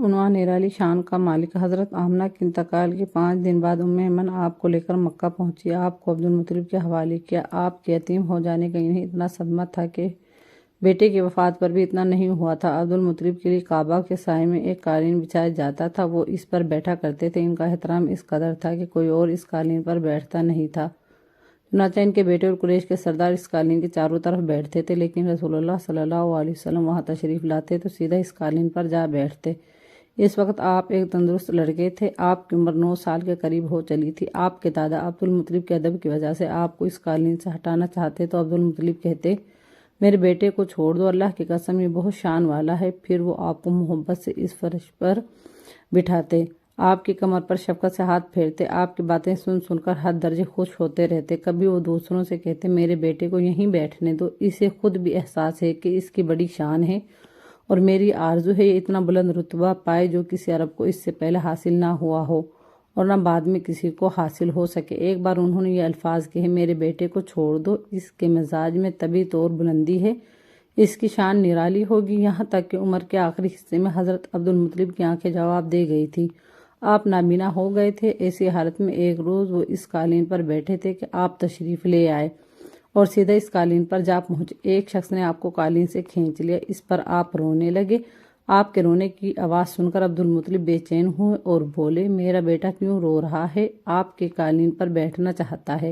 عنوان نرالی شان کا مالک۔ حضرت آمنہ کے انتقال کے 5 دن بعد ام ایمن آپ کو لے کر مکہ پہنچی۔ آپ کو عبدالمطلب کے حوالے کیا۔ آپ کے یتیم ہو جانے کا انہیں اتنا صدمہ تھا کہ بیٹے کی وفات پر بھی اتنا نہیں ہوا تھا۔ عبدالمطلب کے لیے کعبہ کے سائے میں ایک قالین بچھایا جاتا تھا، وہ اس پر بیٹھا کرتے تھے۔ ان کا احترام اس قدر تھا کہ کوئی اور اس قالین پر بیٹھتا نہیں تھا۔ چنانچہ ان کے بیٹے اور قریش کے سردار اس قالین کے چاروں طرف بیٹھتے تھے، لیکن رسول اللہ صلی اللہ علیہ وسلم وہاں تشریف لاتے تو سیدھا اس قالین پر جا بیٹھتے۔ اس وقت آپ ایک تندرست لڑکے تھے۔ آپ کی عمر 9 سال کے قریب ہو چلی تھی۔ آپ کے دادا عبدالمطلب کے ادب کی وجہ سے آپ کو اس قالین سے ہٹانا چاہتے تو عبدالمطلب کہتے، میرے بیٹے کو چھوڑ دو، اللہ کی قسم یہ بہت شان والا ہے۔ پھر وہ آپ کو محبت سے اس فرش پر بٹھاتے، آپ کی کمر پر شفقت سے ہاتھ پھیرتے، آپ کی باتیں سن سن کر حد درجے خوش ہوتے رہتے۔ کبھی وہ دوسروں سے کہتے، میرے بیٹے کو یہیں بیٹھنے دو، اسے خود بھی احساس ہے کہ اس کی بڑی شان ہے اور میری آرزو ہے یہ اتنا بلند رتبہ پائے جو کسی عرب کو اس سے پہلے حاصل نہ ہوا ہو اور نہ بعد میں کسی کو حاصل ہو سکے۔ ایک بار انہوں نے یہ الفاظ کہے، میرے بیٹے کو چھوڑ دو، اس کے مزاج میں طبیعت اور بلندی ہے، اس کی شان نرالی ہوگی۔ یہاں تک کہ عمر کے آخری حصے میں حضرت عبدالمطلب کی آنکھیں جواب دے گئی تھی۔ آپ نابینا ہو گئے تھے۔ ایسی حالت میں ایک روز وہ اس قالین پر بیٹھے تھے کہ آپ تشریف لے آئے اور سیدھا اس قالین پر جا پہنچے۔ ایک شخص نے آپ کو قالین سے کھینچ لیا، اس پر آپ رونے لگے۔ آپ کے رونے کی آواز سن کر عبدالمطلب بے چین ہوئے اور بولے، میرا بیٹا کیوں رو رہا ہے؟ آپ کے قالین پر بیٹھنا چاہتا ہے،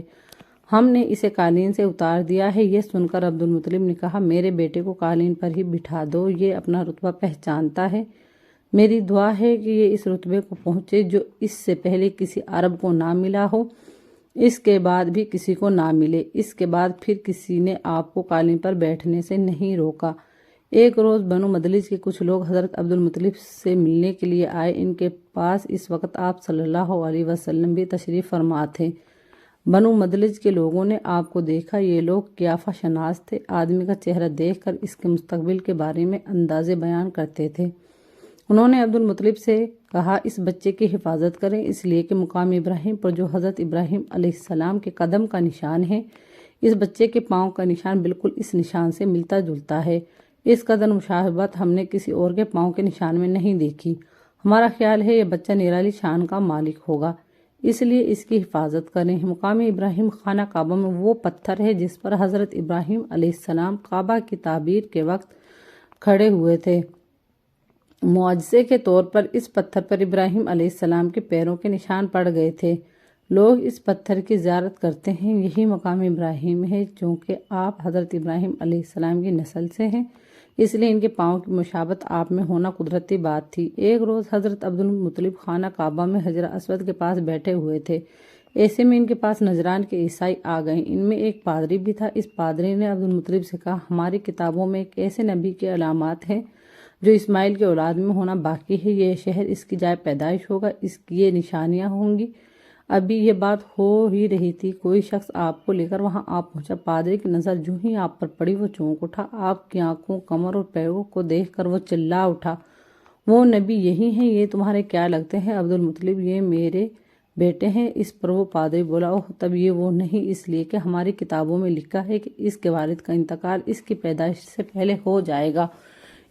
ہم نے اسے قالین سے اتار دیا ہے۔ یہ سن کر عبدالمطلب نے کہا، میرے بیٹے کو قالین پر ہی بٹھا دو، یہ اپنا رتبہ پہچانتا ہے۔ میری دعا ہے کہ یہ اس رتبے کو پہنچے جو اس سے پہلے کسی عرب کو نہ ملا ہو، اس کے بعد بھی کسی کو نہ ملے۔ اس کے بعد پھر کسی نے آپ کو قالین پر بیٹھنے سے نہیں روکا۔ ایک روز بنو مدلج کے کچھ لوگ حضرت عبدالمطلب سے ملنے کے لیے آئے۔ ان کے پاس اس وقت آپ صلی اللہ علیہ وسلم بھی تشریف فرما تھے۔ بنو مدلج کے لوگوں نے آپ کو دیکھا۔ یہ لوگ قیافہ شناس تھے۔ آدمی کا چہرہ دیکھ کر اس کے مستقبل کے بارے میں اندازے بیان کرتے تھے۔ انہوں نے عبدالمطلب سے کہا، اس بچے کی حفاظت کریں، اس لیے کہ مقام ابراہیم پر جو حضرت ابراہیم علیہ السلام کے قدم کا نشان ہے، اس بچے کے پاؤں کا نشان بالکل اس نشان سے ملتا جلتا ہے۔ اس قدر مشابہت ہم نے کسی اور کے پاؤں کے نشان میں نہیں دیکھی۔ ہمارا خیال ہے یہ بچہ نرالی شان کا مالک ہوگا، اس لیے اس کی حفاظت کریں۔ مقام ابراہیم خانہ کعبہ میں وہ پتھر ہے جس پر حضرت ابراہیم علیہ السلام کعبہ کی تعمیر کے وقت کھڑے ہوئے تھے۔ معجزے کے طور پر اس پتھر پر ابراہیم علیہ السلام کے پیروں کے نشان پڑ گئے تھے۔ لوگ اس پتھر کی زیارت کرتے ہیں۔ یہی مقام ابراہیم ہے۔ چونکہ آپ حضرت ابراہیم علیہ السلام کی نسل سے ہیں، اس لیے ان کے پاؤں کی مشابہت آپ میں ہونا قدرتی بات تھی۔ ایک روز حضرت عبدالمطلب خانہ کعبہ میں حجر اسود کے پاس بیٹھے ہوئے تھے۔ ایسے میں ان کے پاس نجران کے عیسائی آ گئے۔ ان میں ایک پادری بھی تھا۔ اس پادری نے عبدالمطلب سے کہا، ہماری کتابوں میں ایک ایسے نبی کی علامات ہیں جو اسماعیل کے اولاد میں ہونا باقی ہے۔ یہ شہر اس کی جائے پیدائش ہوگا، اس کی یہ نشانیاں ہوں گی۔ ابھی یہ بات ہو ہی رہی تھی، کوئی شخص آپ کو لے کر وہاں آ پہنچا۔ پادری کی نظر جو ہی آپ پر پڑی وہ چونک اٹھا۔ آپ کی آنکھوں، کمر اور پیروں کو دیکھ کر وہ چلا اٹھا، وہ نبی یہی ہیں؟ یہ تمہارے کیا لگتے ہیں عبدالمطلب؟ یہ میرے بیٹے ہیں۔ اس پر وہ پادری بولا، اوہ تب یہ وہ نہیں، اس لیے کہ ہماری کتابوں میں لکھا ہے کہ اس کے والد کا انتقال اس کی پیدائش سے پہلے ہو جائے گا۔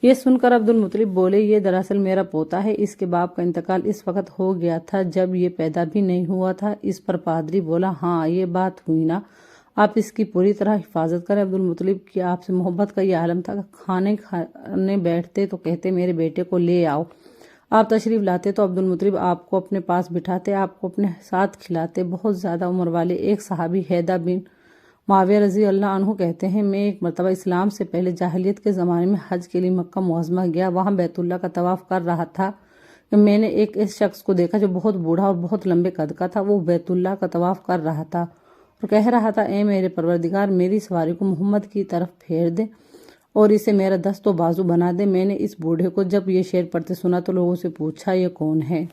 یہ سن کر عبدالمطلب بولے، یہ دراصل میرا پوتا ہے، اس کے باپ کا انتقال اس وقت ہو گیا تھا جب یہ پیدا بھی نہیں ہوا تھا۔ اس پر پادری بولا، ہاں یہ بات ہوئی نا، آپ اس کی پوری طرح حفاظت کریں۔ عبدالمطلب کی آپ سے محبت کا یہ عالم تھا کہ کھانے کھانے بیٹھتے تو کہتے، میرے بیٹے کو لے آؤ۔ آپ تشریف لاتے تو عبدالمطلب آپ کو اپنے پاس بٹھاتے، آپ کو اپنے ساتھ کھلاتے۔ بہت زیادہ عمر والے ایک صحابی حیدہ بن معاویہ رضی اللہ عنہ کہتے ہیں، میں ایک مرتبہ اسلام سے پہلے جاہلیت کے زمانے میں حج کے لیے مکہ معظمہ گیا۔ وہاں بیت اللہ کا طواف کر رہا تھا کہ میں نے ایک اس شخص کو دیکھا جو بہت بوڑھا اور بہت لمبے قد کا تھا۔ وہ بیت اللہ کا طواف کر رہا تھا اور کہہ رہا تھا، اے میرے پروردگار، میری سواری کو محمد کی طرف پھیر دے اور اسے میرا دست و بازو بنا دے۔ میں نے اس بوڑھے کو جب یہ شعر پڑھتے سنا تو لوگوں سے پوچھا، یہ کون ہے؟